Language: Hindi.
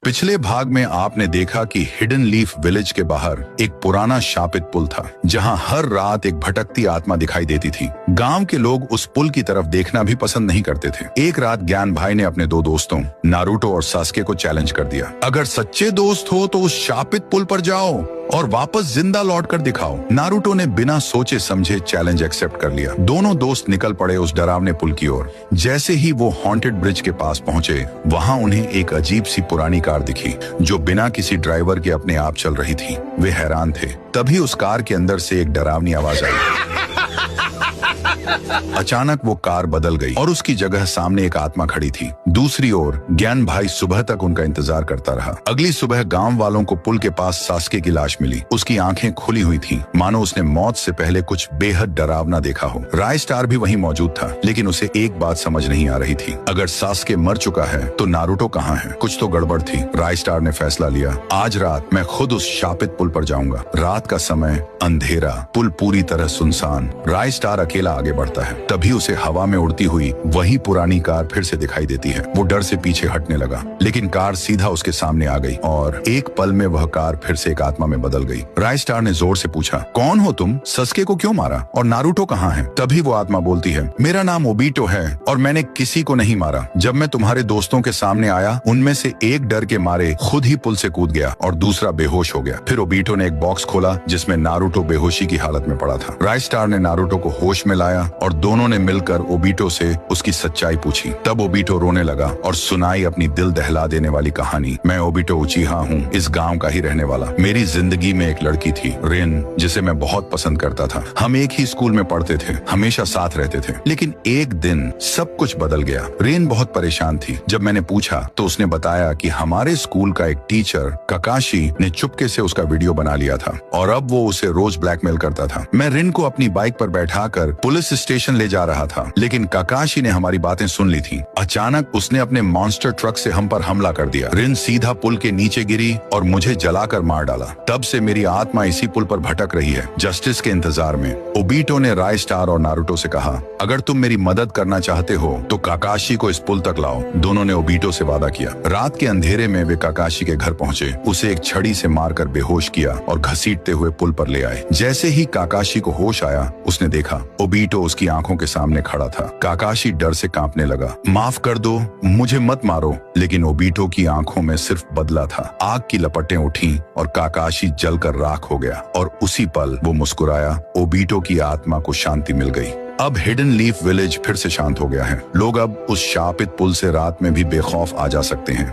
पिछले भाग में आपने देखा कि हिडन लीफ विलेज के बाहर एक पुराना शापित पुल था, जहां हर रात एक भटकती आत्मा दिखाई देती थी। गांव के लोग उस पुल की तरफ देखना भी पसंद नहीं करते थे। एक रात ज्ञान भाई ने अपने दो दोस्तों नारुतो और सास्के को चैलेंज कर दिया, अगर सच्चे दोस्त हो तो उस शापित पुल पर जाओ और वापस जिंदा लौटकर दिखाओ। नारुतो ने बिना सोचे समझे चैलेंज एक्सेप्ट कर लिया। दोनों दोस्त निकल पड़े उस डरावने पुल की ओर। जैसे ही वो हॉन्टेड ब्रिज के पास पहुंचे, वहां उन्हें एक अजीब सी पुरानी कार दिखी जो बिना किसी ड्राइवर के अपने आप चल रही थी। वे हैरान थे। तभी उस कार के अंदर से एक डरावनी आवाज आई। अचानक वो कार बदल गई और उसकी जगह सामने एक आत्मा खड़ी थी। दूसरी ओर ज्ञान भाई सुबह तक उनका इंतजार करता रहा। अगली सुबह गांव वालों को पुल के पास सास्के की लाश मिली। उसकी आंखें खुली हुई थीं, मानो उसने मौत से पहले कुछ बेहद डरावना देखा हो। राय स्टार भी वहीं मौजूद था, लेकिन उसे एक बात समझ नहीं आ रही थी, अगर सास्के मर चुका है तो नारुतो कहाँ है? कुछ तो गड़बड़ थी। राय स्टार ने फैसला लिया, आज रात मैं खुद उस शापित पुल पर जाऊंगा। रात का समय, अंधेरा, पुल पूरी तरह सुनसान। राय स्टार अकेला आगे बढ़ता है। तभी उसे हवा में उड़ती हुई वही पुरानी कार फिर से दिखाई देती है। वो डर से पीछे हटने लगा, लेकिन कार सीधा उसके सामने आ गई और एक पल में वह कार फिर से एक आत्मा में बदल गई। राय स्टार ने जोर से पूछा, कौन हो तुम? सस्के को क्यों मारा? और नारुतो कहाँ है? तभी वो आत्मा बोलती है, मेरा नाम ओबीटो है और मैंने किसी को नहीं मारा। जब मैं तुम्हारे दोस्तों के सामने आया, उनमें से एक डर के मारे खुद ही पुल से कूद गया और दूसरा बेहोश हो गया। फिर ओबीटो ने एक बॉक्स खोला जिसमें नारुतो बेहोशी की हालत में पड़ा था। राय स्टार ने नारुतो को होश में लाया और दोनों ने मिलकर ओबीटो से उसकी सच्चाई पूछी। तब ओबीटो रोने लगा और सुनाई अपनी दिल दहला देने वाली कहानी। मैं ओबीटो उचिहा हूँ, इस गांव का ही रहने वाला। मेरी जिंदगी में एक लड़की थी, रिन, जिसे मैं बहुत पसंद करता था। हम एक ही स्कूल में पढ़ते थे, हमेशा साथ रहते थे। लेकिन एक दिन सब कुछ बदल गया। रिन बहुत परेशान थी। जब मैंने पूछा तो उसने बताया कि हमारे स्कूल का एक टीचर काकाशी ने चुपके से उसका वीडियो बना लिया था और अब वो उसे रोज ब्लैकमेल करता था। मैं रिन को अपनी बाइक पर बैठाकर पुलिस स्टेशन ले जा रहा था, लेकिन काकाशी ने हमारी बातें सुन ली थी। अचानक उसने अपने मॉन्स्टर ट्रक से हम पर हमला कर दिया। रिन सीधा पुल के नीचे गिरी और मुझे जलाकर मार डाला। तब से मेरी आत्मा इसी पुल पर भटक रही है, जस्टिस के इंतजार में। ओबीटो ने राय स्टार और नारुतो से कहा, अगर तुम मेरी मदद करना चाहते हो तो काकाशी को इस पुल तक लाओ। दोनों ने ओबीटो से वादा किया। रात के अंधेरे में वे काकाशी के घर पहुंचे, उसे एक छड़ी से मारकर बेहोश किया और घसीटते हुए पुल पर ले आए। जैसे ही काकाशी को होश आया, उसने देखा ओबीटो उसकी आंखों के सामने खड़ा था। काकाशी डर से कांपने लगा। माफ कर दो, मुझे मत मारो। लेकिन ओबीटो की आंखों में सिर्फ बदला था। आग की लपटें उठी और काकाशी जलकर राख हो गया और उसी पल वो मुस्कुराया। ओबीटो की आत्मा को शांति मिल गई। अब हिडन लीफ विलेज फिर से शांत हो गया है। लोग अब उस शापित पुल से रात में भी बेखौफ आ जा सकते हैं।